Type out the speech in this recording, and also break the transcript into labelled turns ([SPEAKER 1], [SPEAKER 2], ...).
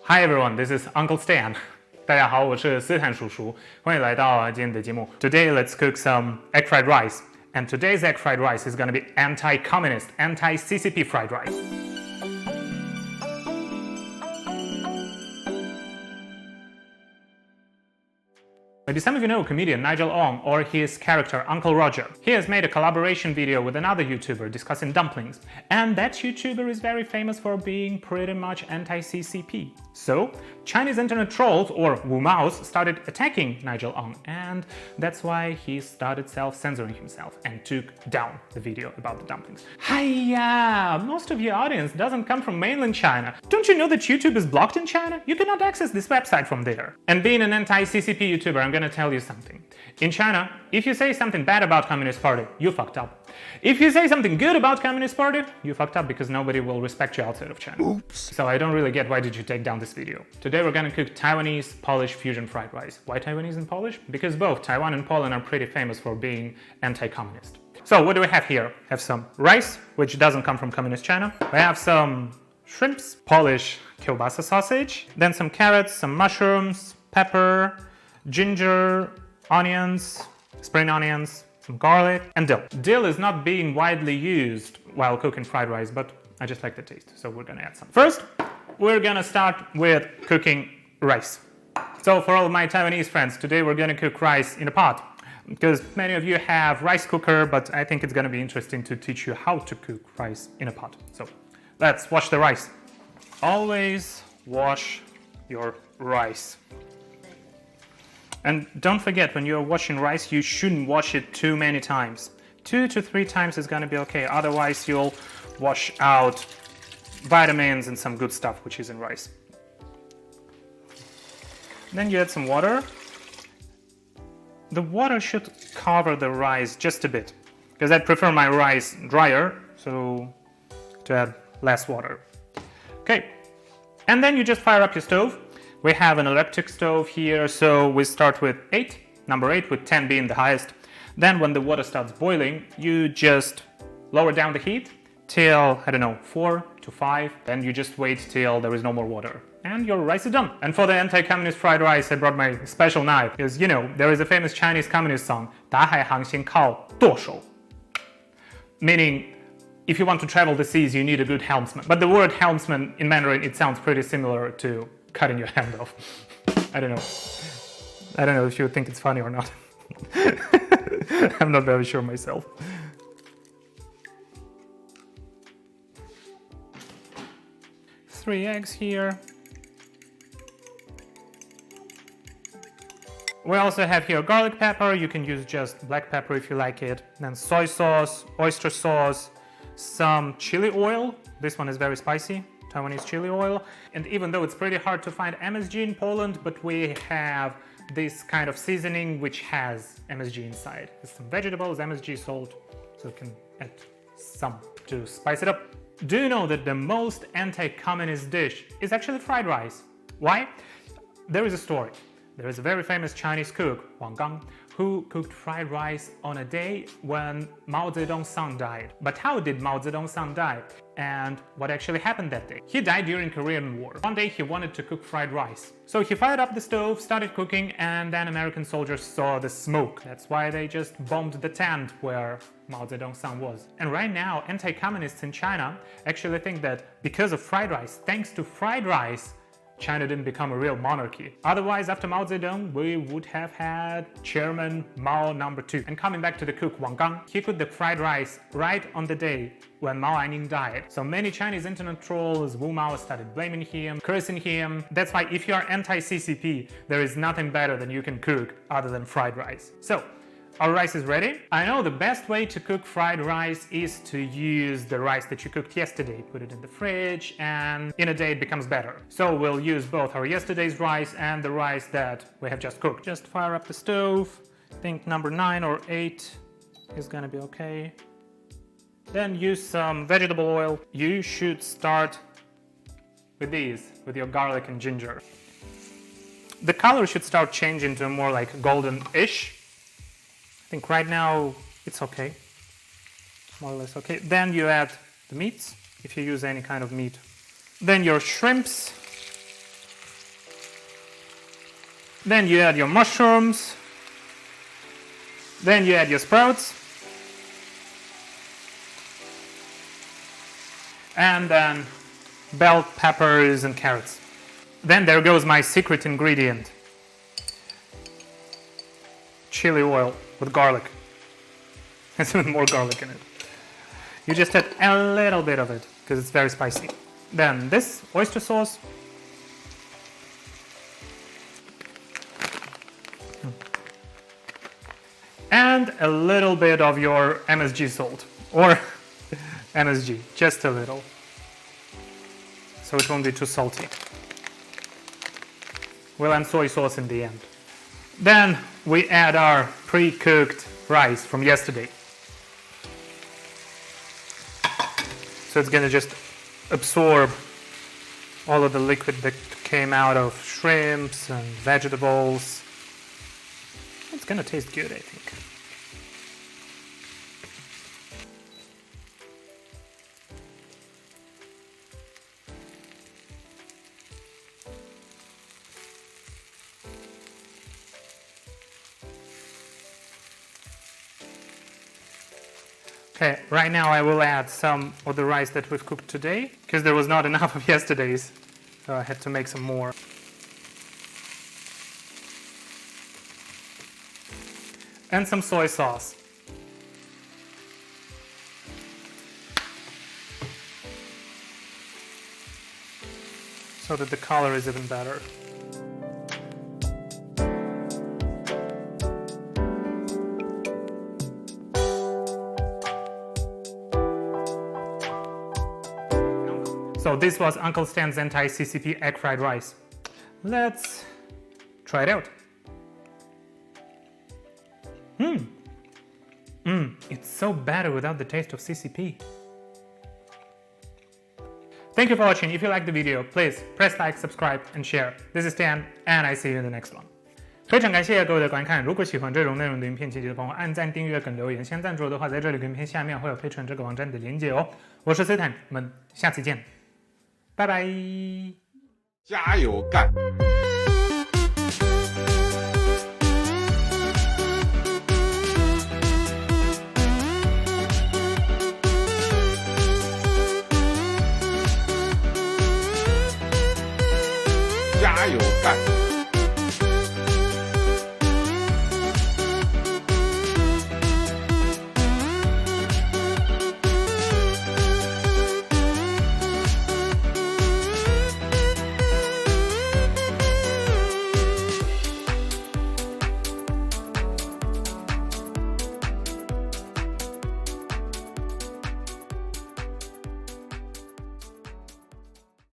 [SPEAKER 1] Hi everyone, this is Uncle Stan. 大家好，我是斯坦叔叔，欢迎来到今天的节目。Today let's cook some egg fried rice. And today's egg fried rice is going to be anti-communist, anti-CCP fried rice. Maybe some of you know comedian Nigel Ng or his character Uncle Roger. He has made a collaboration video with another YouTuber discussing dumplings, and that YouTuber is very famous for being pretty much anti-CCP. So, Chinese internet trolls or Wu Maos started attacking Nigel Ng, and that's why he started self-censoring himself and took down the video about the dumplings. Haiyaa! Most of your audience doesn't come from mainland China. Don't you know that YouTube is blocked in China? You cannot access this website from there. And being an anti-CCP YouTuber, I'm gonna tell you something. In China, if you say something bad about Communist Party, you fucked up. If you say something good about Communist Party, you fucked up because nobody will respect you outside of China. Oops. So I don't really get why did you take down this video. Today we're gonna cook Taiwanese Polish fusion fried rice. Why Taiwanese and Polish? Because both Taiwan and Poland are pretty famous for being anti-communist. So what do we have here? We have some rice, which doesn't come from communist China. We have some shrimps, Polish kielbasa sausage, then some carrots, some mushrooms, pepper, ginger, onions, spring onions, some garlic, and dill. Dill is not being widely used while cooking fried rice, but I just like the taste, so we're gonna add some. First, we're gonna start with cooking rice. So for all of my Taiwanese friends, today we're gonna cook rice in a pot, because many of you have rice cooker, but I think it's gonna be interesting to teach you how to cook rice in a pot. So let's wash the rice. Always wash your rice. And don't forget, when you're washing rice, you shouldn't wash it too many times. 2 to 3 times is gonna be okay, otherwise you'll wash out vitamins and some good stuff which is in rice. Then you add some water. The water should cover the rice just a bit, because I prefer my rice drier, so to add less water. Okay, and then you just fire up your stove. We have an electric stove here, so we start with 8, number 8, with 10 being the highest. Then when the water starts boiling, you just lower down the heat till, I don't know, 4 to 5. Then you just wait till there is no more water. And your rice is done. And for the anti-communist fried rice, I brought my special knife. Because, you know, there is a famous Chinese communist song, 打海航行靠剁手. Meaning, if you want to travel the seas, you need a good helmsman. But the word helmsman in Mandarin, it sounds pretty similar to cutting your hand off. I don't know if you think it's funny or not. I'm not very sure myself. Three eggs here. We also have here garlic pepper. You can use just black pepper if you like it. Then soy sauce, oyster sauce, some chili oil. This one is very spicy. Taiwanese chili oil. And even though it's pretty hard to find MSG in Poland, but we have this kind of seasoning which has MSG inside. There's some vegetables, MSG, salt, so you can add some to spice it up. Do you know that the most anti-communist dish is actually fried rice? Why? There is a story. There is a very famous Chinese cook, Wang Gang, who cooked fried rice on a day when Mao Zedong's son died. But how did Mao Zedong's son die? And what actually happened that day? He died during Korean War. One day he wanted to cook fried rice. So he fired up the stove, started cooking, and then American soldiers saw the smoke. That's why they just bombed the tent where Mao Zedong's son was. And right now, anti-communists in China actually think that because of fried rice, thanks to fried rice, China didn't become a real monarchy. Otherwise, after Mao Zedong, we would have had Chairman Mao #2. And coming back to the cook Wang Gang, he cooked the fried rice right on the day when Mao Anning died. So many Chinese internet trolls, Wu Mao, started blaming him, cursing him. That's why if you are anti-CCP, there is nothing better than you can cook other than fried rice. So, our rice is ready. I know the best way to cook fried rice is to use the rice that you cooked yesterday. Put it in the fridge and in a day it becomes better. So we'll use both our yesterday's rice and the rice that we have just cooked. Just fire up the stove. I think number 9 or 8 is gonna be okay. Then use some vegetable oil. You should start with these, with your garlic and ginger. The color should start changing to more like golden-ish. I think right now it's okay, more or less okay. Then you add the meats, if you use any kind of meat. Then your shrimps, Then you add your mushrooms. Then you add your sprouts. And then bell peppers and carrots. Then there goes my secret ingredient. Chili oil with garlic. There's even more garlic in it. You just add a little bit of it because it's very spicy. Then this oyster sauce. And a little bit of your MSG salt. Or MSG, just a little. So it won't be too salty. We'll add soy sauce in the end. Then we add our pre-cooked rice from yesterday. So it's gonna just absorb all of the liquid that came out of shrimps and vegetables. It's gonna taste good, I think. Okay, right now I will add some of the rice that we've cooked today, because there was not enough of yesterday's, so I had to make some more. And some soy sauce. So that the color is even better. So this was Uncle Stan's anti-CCP egg fried rice. Let's try it out. It's so better without the taste of CCP. Thank you for watching. If you liked the video, please press like, subscribe, and share. This is Stan, and I see you in the next one. 非常感谢各位的观看。如果喜欢这种内容的影片，请记得帮我按赞、订阅跟留言。想赞助我的话，在这里影片下面会有 Patron 这个网站的连接哦。我是斯坦，我们下次见。拜拜！
[SPEAKER 2] 加油干！加油干！